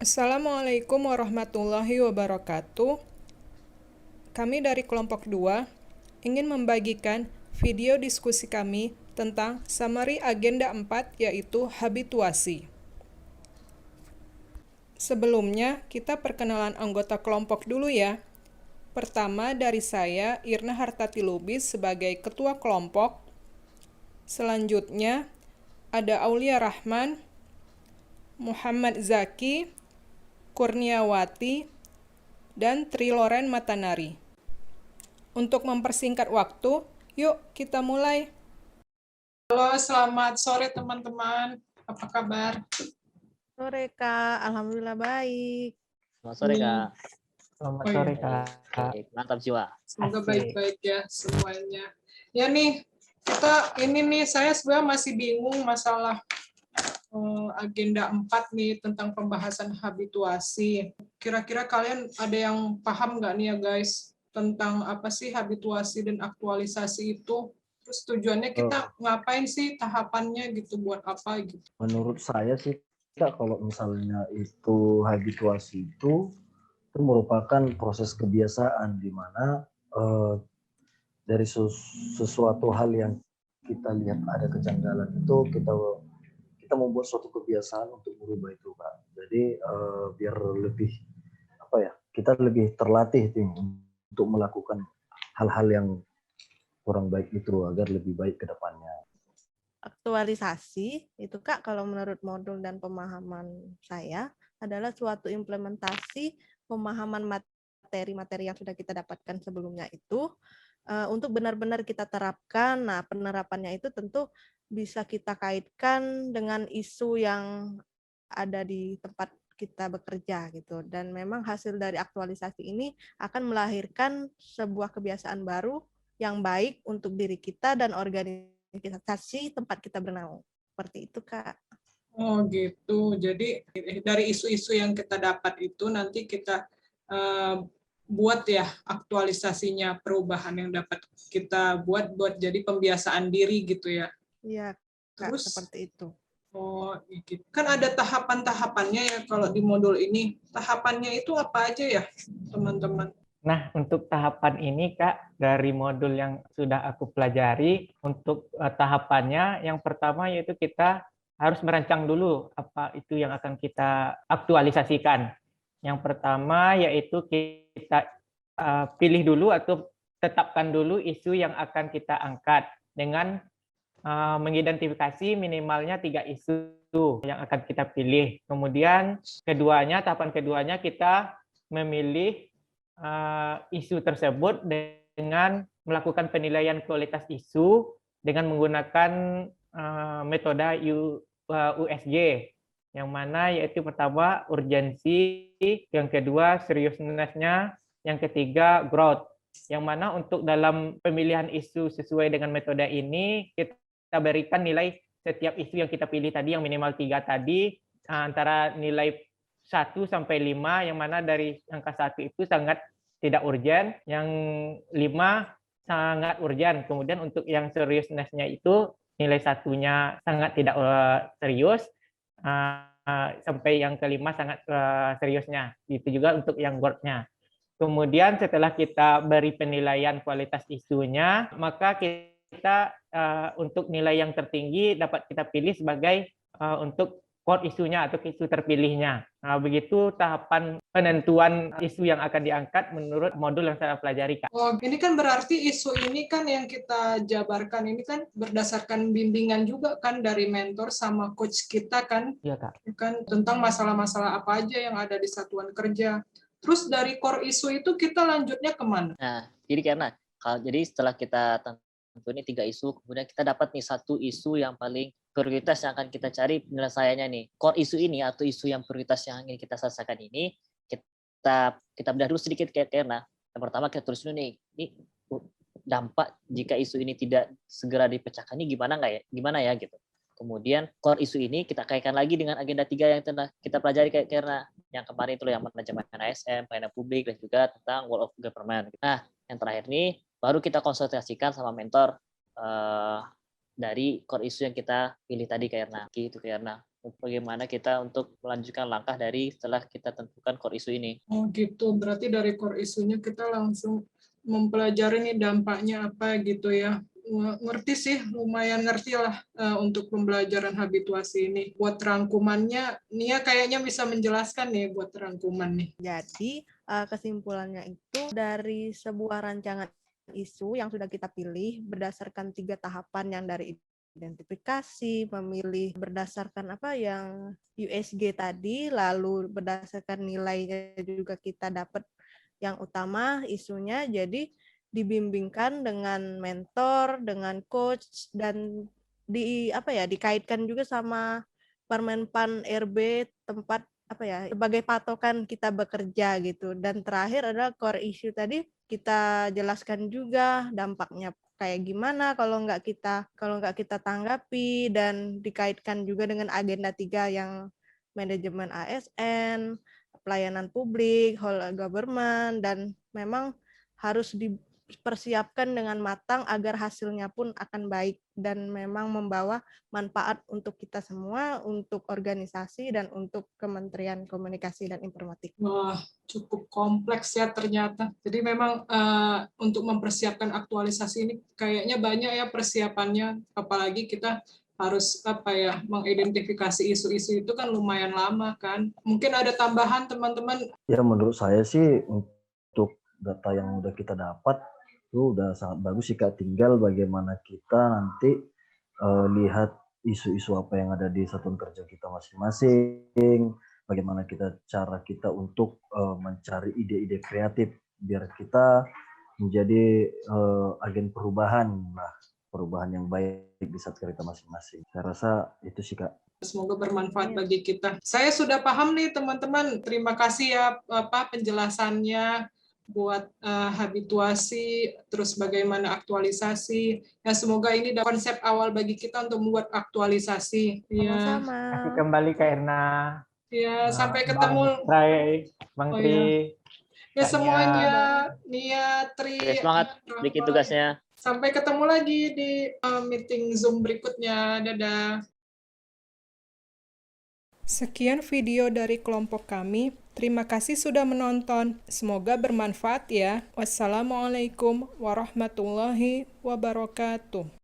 Assalamualaikum warahmatullahi wabarakatuh. Kami dari kelompok 2 ingin membagikan video diskusi kami tentang summary agenda 4 yaitu habituasi. Sebelumnya, kita perkenalan anggota kelompok dulu ya. Pertama dari saya, Irna Hartati Lubis sebagai ketua kelompok. Selanjutnya, ada Aulia Rahman, Muhammad Zaki, Kurniawati, dan Triloren Matanari. Untuk mempersingkat waktu, yuk kita mulai. Halo, selamat sore teman-teman. Apa kabar? Sore Kak, Alhamdulillah baik. Selamat sore Kak. Selamat Oh, iya. sore Kak. Baik, mantap jiwa. Semoga Asik. baik-baik ya semuanya. Ya nih, saya sebenarnya masih bingung masalah agenda 4 nih tentang pembahasan habituasi. Kira-kira kalian ada yang paham nggak nih ya guys tentang apa sih habituasi dan aktualisasi itu? Terus tujuannya kita ngapain sih, tahapannya gitu, buat apa gitu? Menurut saya sih Kak, kalau misalnya itu habituasi itu merupakan proses kebiasaan di mana dari sesuatu hal yang kita lihat ada kejanggalan itu kita membuat suatu kebiasaan untuk merubah itu Kak. Jadi biar lebih kita lebih terlatih untuk melakukan hal-hal yang kurang baik itu agar lebih baik ke depannya. Aktualisasi itu Kak, kalau menurut modul dan pemahaman saya adalah suatu implementasi pemahaman materi-materi yang sudah kita dapatkan sebelumnya itu untuk benar-benar kita terapkan. Nah, penerapannya itu tentu bisa kita kaitkan dengan isu yang ada di tempat kita bekerja gitu. Dan memang hasil dari aktualisasi ini akan melahirkan sebuah kebiasaan baru yang baik untuk diri kita dan organisasi tempat kita bernaung. Seperti itu, Kak. Oh gitu. Jadi dari isu-isu yang kita dapat itu nanti kita buat ya aktualisasinya, perubahan yang dapat kita buat jadi pembiasaan diri gitu ya. Iya, Kak, Terus seperti itu. oh gitu. Kan ada tahapan-tahapannya ya kalau di modul ini. Tahapannya itu apa aja ya, teman-teman? Nah, untuk tahapan ini, Kak, dari modul yang sudah aku pelajari, untuk tahapannya, yang pertama yaitu kita harus merancang dulu apa itu yang akan kita aktualisasikan. Yang pertama yaitu kita pilih dulu atau tetapkan dulu isu yang akan kita angkat dengan mengidentifikasi minimalnya 3 isu yang akan kita pilih. Kemudian tahapan keduanya kita memilih isu tersebut dengan melakukan penilaian kualitas isu dengan menggunakan metode USG, yang mana yaitu pertama urgensi, yang kedua seriousness-nya, yang ketiga growth. Yang mana untuk dalam pemilihan isu sesuai dengan metode ini kita berikan nilai setiap isu yang kita pilih tadi yang minimal 3 tadi antara nilai 1 sampai 5, yang mana dari angka 1 itu sangat tidak urgent, yang 5 sangat urgent. Kemudian untuk yang seriousness-nya itu nilai 1-nya sangat tidak serius, sampai yang kelima sangat seriusnya. Itu juga untuk yang growth-nya. Kemudian setelah kita beri penilaian kualitas isunya, maka kita untuk nilai yang tertinggi dapat kita pilih sebagai untuk core isunya atau isu terpilihnya. Nah, begitu tahapan penentuan isu yang akan diangkat menurut modul yang saya pelajari, Kak. Oh, ini kan berarti isu ini kan yang kita jabarkan ini kan berdasarkan bimbingan juga kan dari mentor sama coach kita kan? Iya, Kak. Kan tentang masalah-masalah apa aja yang ada di satuan kerja. Terus dari core isu itu kita lanjutnya kemana? Nah, jadi setelah kita tentu ini 3 isu, kemudian kita dapat nih 1 isu yang paling prioritas yang akan kita cari penyelesaiannya nih. Core isu ini atau isu yang prioritas yang ingin kita selesaikan ini, kita bedah dulu sedikit karena yang pertama kita tulis dulu nih, ini dampak jika isu ini tidak segera dipecahkan ini gimana ya gitu. Kemudian core isu ini kita kaitkan lagi dengan agenda 3 yang telah kita pelajari karena yang kemarin itu yang manajemen ASN, pelayanan publik, dan juga tentang world of government. Nah, yang terakhir ini baru kita konsultasikan sama mentor dari core isu yang kita pilih tadi Kak Erna. Bagaimana kita untuk melanjutkan langkah dari setelah kita tentukan core isu ini. Oh gitu, berarti dari core isunya kita langsung mempelajari nih dampaknya apa gitu ya. Ngerti sih, lumayan ngerti lah untuk pembelajaran habituasi ini. Buat rangkumannya, Nia kayaknya bisa menjelaskan nih buat rangkuman nih. Jadi kesimpulannya itu dari sebuah rancangan isu yang sudah kita pilih berdasarkan 3 tahapan yang dari identifikasi, memilih berdasarkan apa yang USG tadi, lalu berdasarkan nilainya juga kita dapat yang utama isunya, jadi dibimbingkan dengan mentor, dengan coach, dan dikaitkan juga sama Permenpan RB tempat sebagai patokan kita bekerja gitu. Dan terakhir adalah core issue tadi kita jelaskan juga dampaknya kayak gimana kalau nggak kita tanggapi, dan dikaitkan juga dengan agenda 3 yang manajemen ASN, pelayanan publik, whole government, dan memang harus dipersiapkan dengan matang agar hasilnya pun akan baik dan memang membawa manfaat untuk kita semua, untuk organisasi, dan untuk Kementerian Komunikasi dan Informatika. Wah, cukup kompleks ya ternyata. Jadi memang untuk mempersiapkan aktualisasi ini kayaknya banyak ya persiapannya, apalagi kita harus mengidentifikasi isu-isu itu kan lumayan lama kan. Mungkin ada tambahan teman-teman? Ya menurut saya sih untuk data yang udah kita dapat itu udah sangat bagus sih Kak. Tinggal bagaimana kita nanti lihat isu-isu apa yang ada di satuan kerja kita masing-masing, bagaimana cara kita untuk mencari ide-ide kreatif biar kita menjadi agen perubahan yang baik di satuan kita masing-masing. Saya rasa itu sih Kak. Semoga bermanfaat bagi kita. Saya sudah paham nih teman-teman. Terima kasih ya penjelasannya buat habituasi, terus bagaimana aktualisasi. Ya semoga ini konsep awal bagi kita untuk membuat aktualisasi. Ya. Sama-sama. Kasih kembali Kak Erna. Ya, sampai ketemu. Bang Tri. Ya semuanya, Nia, Tri. Semangat bikin tugasnya. Sampai ketemu lagi di meeting Zoom berikutnya. Dadah. Sekian video dari kelompok kami. Terima kasih sudah menonton. Semoga bermanfaat ya. Wassalamualaikum warahmatullahi wabarakatuh.